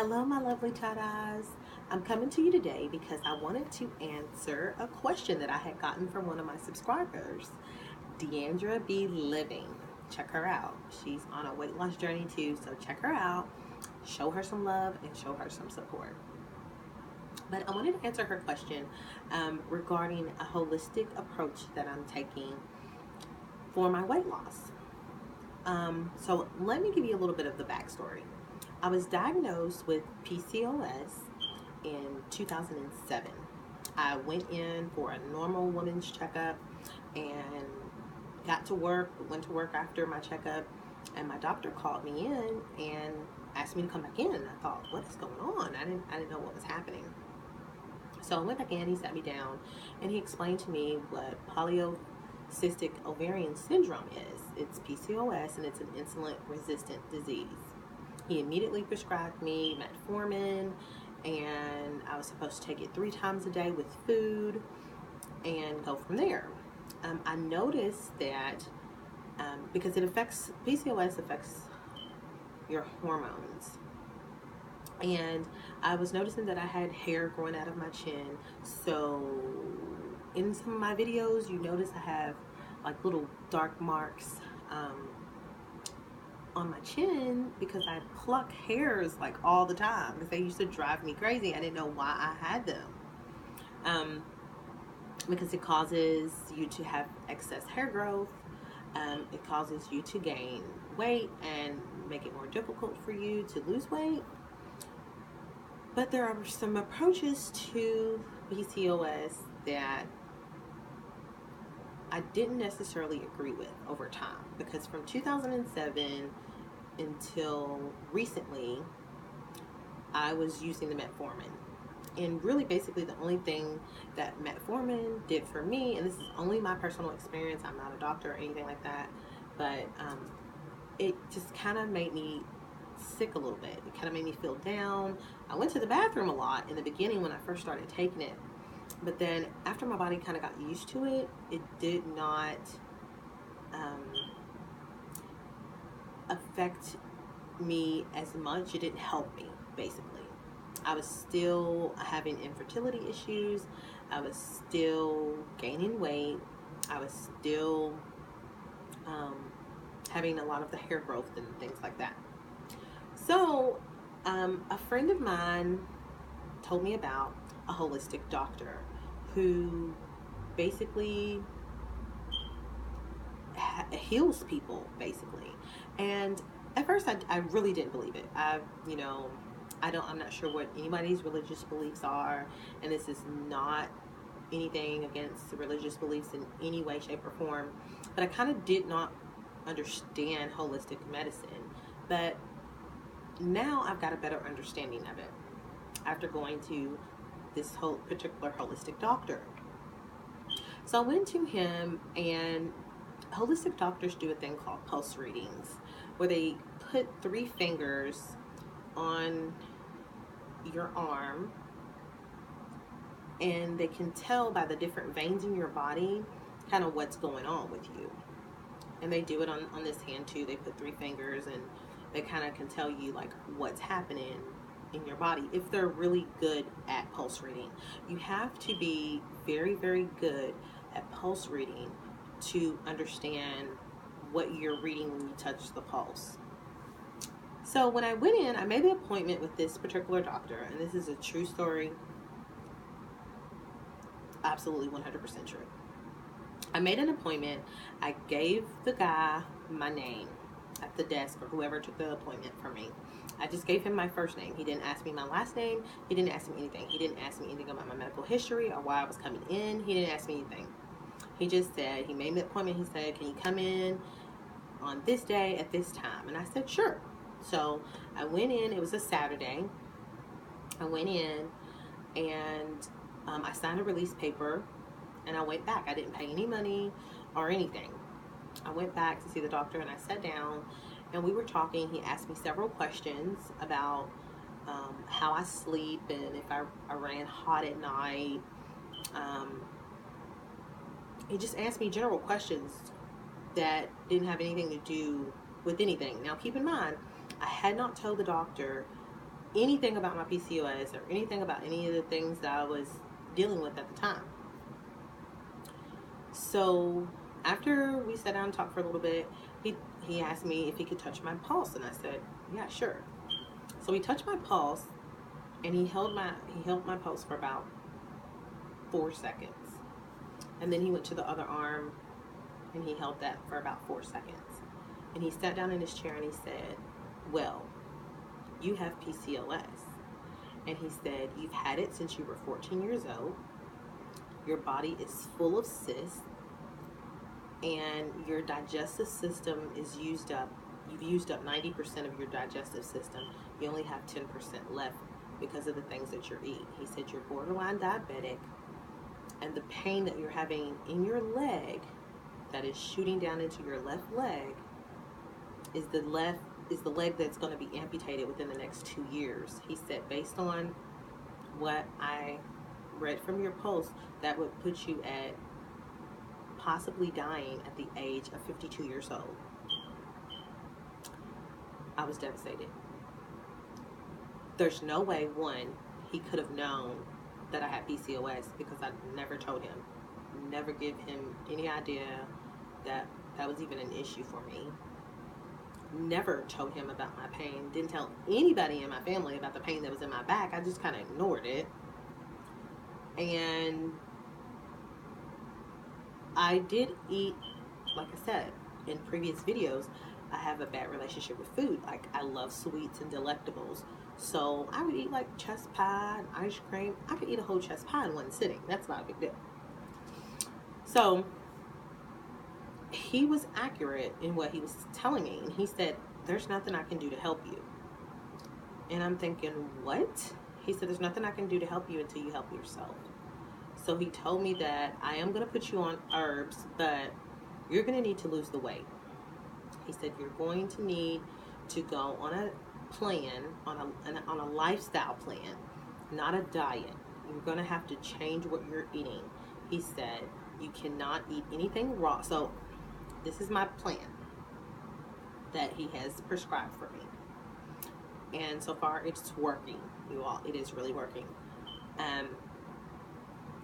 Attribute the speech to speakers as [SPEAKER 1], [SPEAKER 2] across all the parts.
[SPEAKER 1] Hello, my lovely tatas. I'm coming to you today because I wanted to answer a question that I had gotten from one of my subscribers, DeAndra B living. Check her out. She's on a weight loss journey too, so check her out. Show her some love and show her some support. But I wanted to answer her question regarding a holistic approach that I'm taking for my weight loss. So let me give you a little bit of the backstory. I was diagnosed with PCOS in 2007. I went in for a normal woman's checkup and went to work after my checkup, and my doctor called me in and asked me to come back in. And I thought, what is going on? I didn't know what was happening. So I went back in, he sat me down, and he explained to me what polycystic ovarian syndrome is. It's PCOS, and it's an insulin resistant disease. He immediately prescribed me metformin, and I was supposed to take it 3 times a day with food and go from there. I noticed that because PCOS affects your hormones. And I was noticing that I had hair growing out of my chin. So in some of my videos, you notice I have like little dark marks on my chin because I pluck hairs like all the time because they used to drive me crazy. I didn't know why I had them. Because it causes you to have excess hair growth. It causes you to gain weight and make it more difficult for you to lose weight. But there are some approaches to PCOS that I didn't necessarily agree with over time, because from 2007 until recently, I was using the metformin. And really, basically, the only thing that metformin did for me, and this is only my personal experience, I'm not a doctor or anything like that, but it just kind of made me sick a little bit. It kind of made me feel down. I went to the bathroom a lot in the beginning when I first started taking it. But then after my body kind of got used to it, it did not affect me as much. It didn't help me, basically. I was still having infertility issues. I was still gaining weight. I was still having a lot of the hair growth and things like that. So a friend of mine told me about a holistic doctor who basically heals people, basically. And at first I really didn't believe it. I'm not sure what anybody's religious beliefs are, and this is not anything against the religious beliefs in any way, shape, or form, but I kind of did not understand holistic medicine. But now I've got a better understanding of it after going to this whole particular holistic doctor. So I went to him, and holistic doctors do a thing called pulse readings, where they put 3 fingers on your arm, and they can tell by the different veins in your body kind of what's going on with you. And they do it on this hand too. They put 3 fingers, and they kind of can tell you like what's happening in your body if they're really good at pulse reading. You have to be very, very good at pulse reading to understand what you're reading when you touch the pulse. So when I went in, I made an appointment with this particular doctor, and this is a true story, absolutely 100% true. I made an appointment. I gave the guy my name at the desk, or whoever took the appointment for me. I just gave him my first name. He didn't ask me my last name. He didn't ask me anything. He didn't ask me anything about my medical history or why I was coming in. He didn't ask me anything. He just said, he made me an appointment. He said, can you come in on this day at this time? And I said, sure. So I went in. It was a Saturday. I went in, and I signed a release paper, and I went back. I didn't pay any money or anything. I went back to see the doctor, and I sat down, and we were talking. He asked me several questions about how I sleep and if I ran hot at night. He just asked me general questions that didn't have anything to do with anything. Now, keep in mind, I had not told the doctor anything about my PCOS or anything about any of the things that I was dealing with at the time. So after we sat down and talked for a little bit, he asked me if he could touch my pulse, and I said, yeah, sure. So he touched my pulse, and he held my pulse for about 4 seconds. And then he went to the other arm, and he held that for about 4 seconds. And he sat down in his chair, and he said, well, you have PCOS. And he said, you've had it since you were 14 years old. Your body is full of cysts, and your digestive system is used up. You've used up 90% of your digestive system. You only have 10% left because of the things that you're eating. He said you're borderline diabetic, and the pain that you're having in your leg that is shooting down into your left leg is the leg that's going to be amputated within the next 2 years. He said, based on what I read from your pulse, that would put you at possibly dying at the age of 52 years old. I was devastated. There's no way, one, he could have known that I had PCOS because I never told him. Never give him any idea that that was even an issue for me. Never told him about my pain. Didn't tell anybody in my family about the pain that was in my back. I just kind of ignored it. And I did eat, like I said in previous videos, I have a bad relationship with food. Like, I love sweets and delectables. So I would eat like chest pie and ice cream. I could eat a whole chest pie in one sitting. That's not a big deal. So he was accurate in what he was telling me. And he said, there's nothing I can do to help you. And I'm thinking, what? He said, there's nothing I can do to help you until you help yourself. So he told me that I am going to put you on herbs, but you're going to need to lose the weight. He said, you're going to need to go on a plan, on a lifestyle plan, not a diet. You're going to have to change what you're eating. He said, you cannot eat anything raw. So this is my plan that he has prescribed for me. And so far, it's working, you all. It is really working.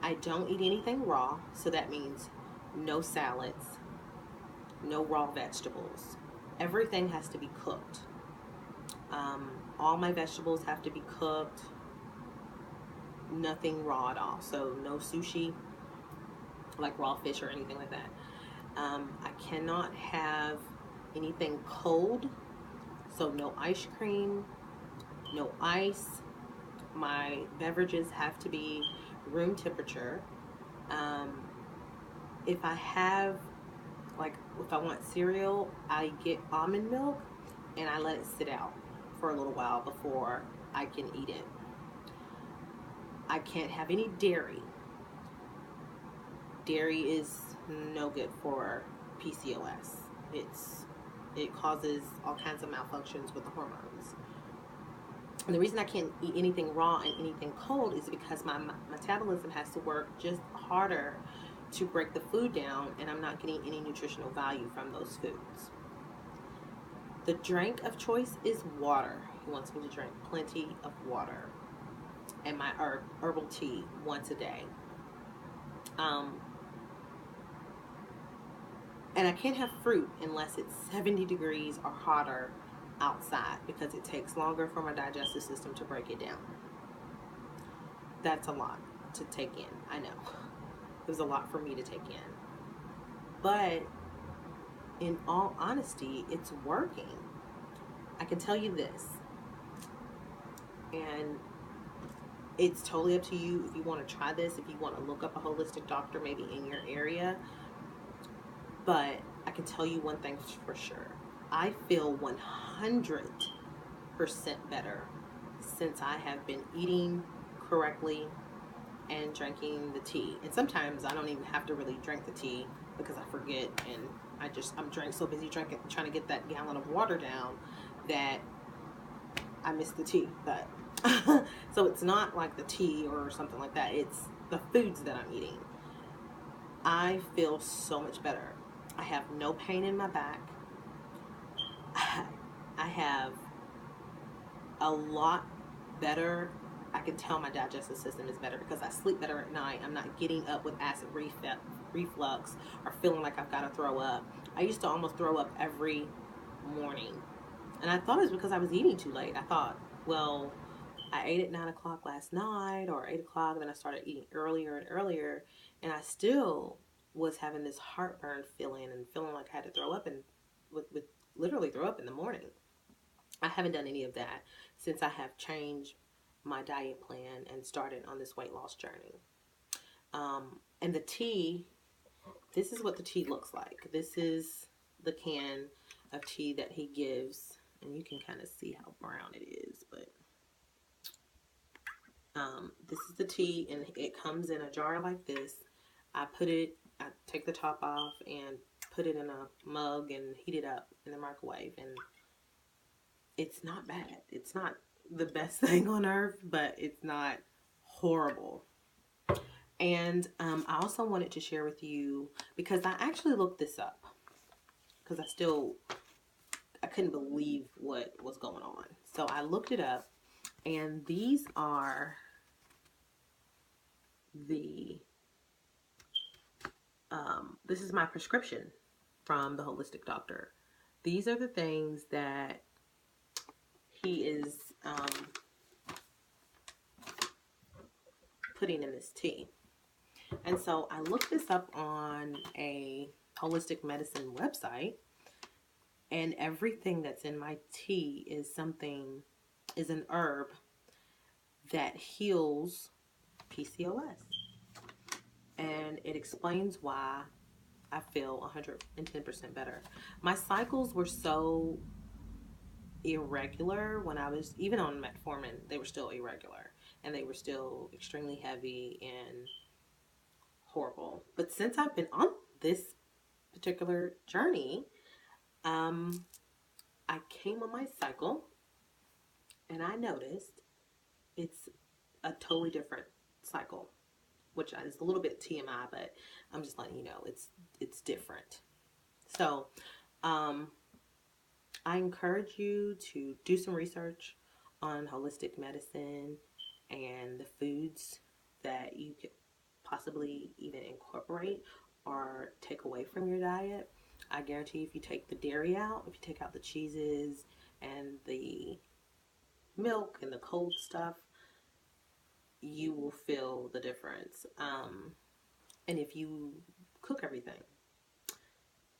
[SPEAKER 1] I don't eat anything raw, so that means no salads, no raw vegetables. Everything has to be cooked. All my vegetables have to be cooked. Nothing raw at all. So no sushi, like raw fish or anything like that. I cannot have anything cold. So no ice cream, no ice. My beverages have to be room temperature. If I have, like, if I want cereal, I get almond milk and I let it sit out for a little while before I can eat it. I can't have any dairy. Dairy is no good for PCOS. It causes all kinds of malfunctions with the hormones. And the reason I can't eat anything raw and anything cold is because my metabolism has to work just harder to break the food down, and I'm not getting any nutritional value from those foods. The drink of choice is water. He wants me to drink plenty of water, and my herbal tea once a day. And I can't have fruit unless it's 70 degrees or hotter outside, because it takes longer for my digestive system to break it down. That's a lot to take in, I know. It was a lot for me to take in. But in all honesty, it's working. I can tell you this, and it's totally up to you if you want to try this, if you want to look up a holistic doctor maybe in your area. But I can tell you one thing for sure. I feel 100% better since I have been eating correctly and drinking the tea. And sometimes I don't even have to really drink the tea because I forget, and I'm so busy drinking, trying to get that gallon of water down, that I miss the tea. But so it's not like the tea or something like that. It's the foods that I'm eating. I feel so much better. I have no pain in my back. I have a lot better. I can tell my digestive system is better because I sleep better at night. I'm not getting up with acid reflux or feeling like I've got to throw up. I used to almost throw up every morning. And I thought it was because I was eating too late. I thought, well, I ate at 9 o'clock last night or 8 o'clock, then I started eating earlier and earlier, and I still was having this heartburn feeling and feeling like I had to throw up and with literally throw up in the morning. I haven't done any of that since I have changed my diet plan and started on this weight loss journey. And the tea, this is what the tea looks like. This is the can of tea that he gives, and you can kind of see how brown it is, but this is the tea, and it comes in a jar like this. I take the top off and put it in a mug and heat it up in the microwave, and it's not bad. It's not the best thing on earth, but it's not horrible. And I also wanted to share with you, because I actually looked this up, because I couldn't believe what was going on. So I looked it up, and these are this is my prescription from the holistic doctor. These are the things that he is putting in this tea. And so I looked this up on a holistic medicine website, and everything that's in my tea is an herb that heals PCOS. And it explains why I feel 110% better. My cycles were so irregular when I was, even on metformin, they were still irregular. And they were still extremely heavy and horrible. But since I've been on this particular journey, I came on my cycle and I noticed it's a totally different cycle, which is a little bit TMI, but I'm just letting you know it's different. So I encourage you to do some research on holistic medicine and the foods that you could possibly even incorporate or take away from your diet. I guarantee if you take the dairy out, if you take out the cheeses and the milk and the cold stuff, you will feel the difference. And if you cook everything,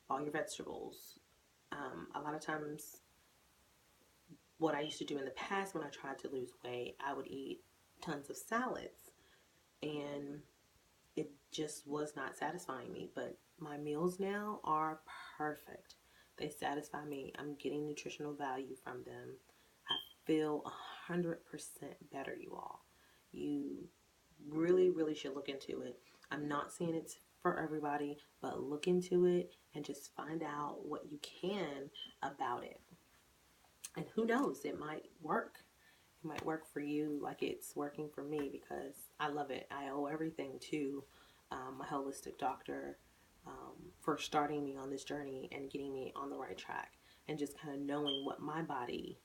[SPEAKER 1] all your vegetables, a lot of times what I used to do in the past when I tried to lose weight, I would eat tons of salads, and it just was not satisfying me. But my meals now are perfect. They satisfy me. I'm getting nutritional value from them. I feel 100% better, you all. You really, really should look into it. I'm not saying it's for everybody, but look into it and just find out what you can about it. And who knows, it might work. It might work for you like it's working for me, because I love it. I owe everything to my holistic doctor for starting me on this journey and getting me on the right track, and just kind of knowing what my body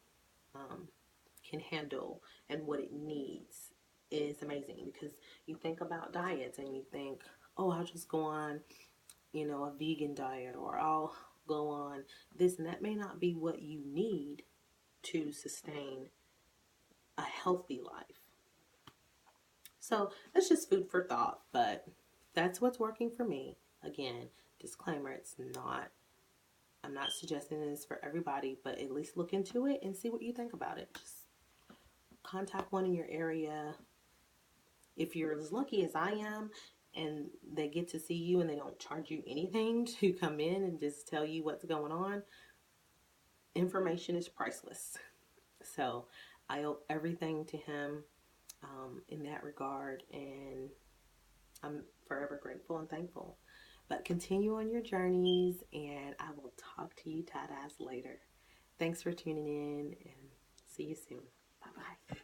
[SPEAKER 1] can handle and what it needs is amazing. Because you think about diets and you think, oh, I'll just go on, a vegan diet, or I'll go on this, and that may not be what you need to sustain a healthy life. So that's just food for thought, but that's what's working for me. Again, disclaimer, I'm not suggesting this for everybody, but at least look into it and see what you think about it. Just contact one in your area. If you're as lucky as I am and they get to see you and they don't charge you anything to come in and just tell you what's going on, information is priceless. So I owe everything to him in that regard, and I'm forever grateful and thankful. But continue on your journeys, and I will talk to you Tadas later. Thanks for tuning in, and see you soon. Bye-bye.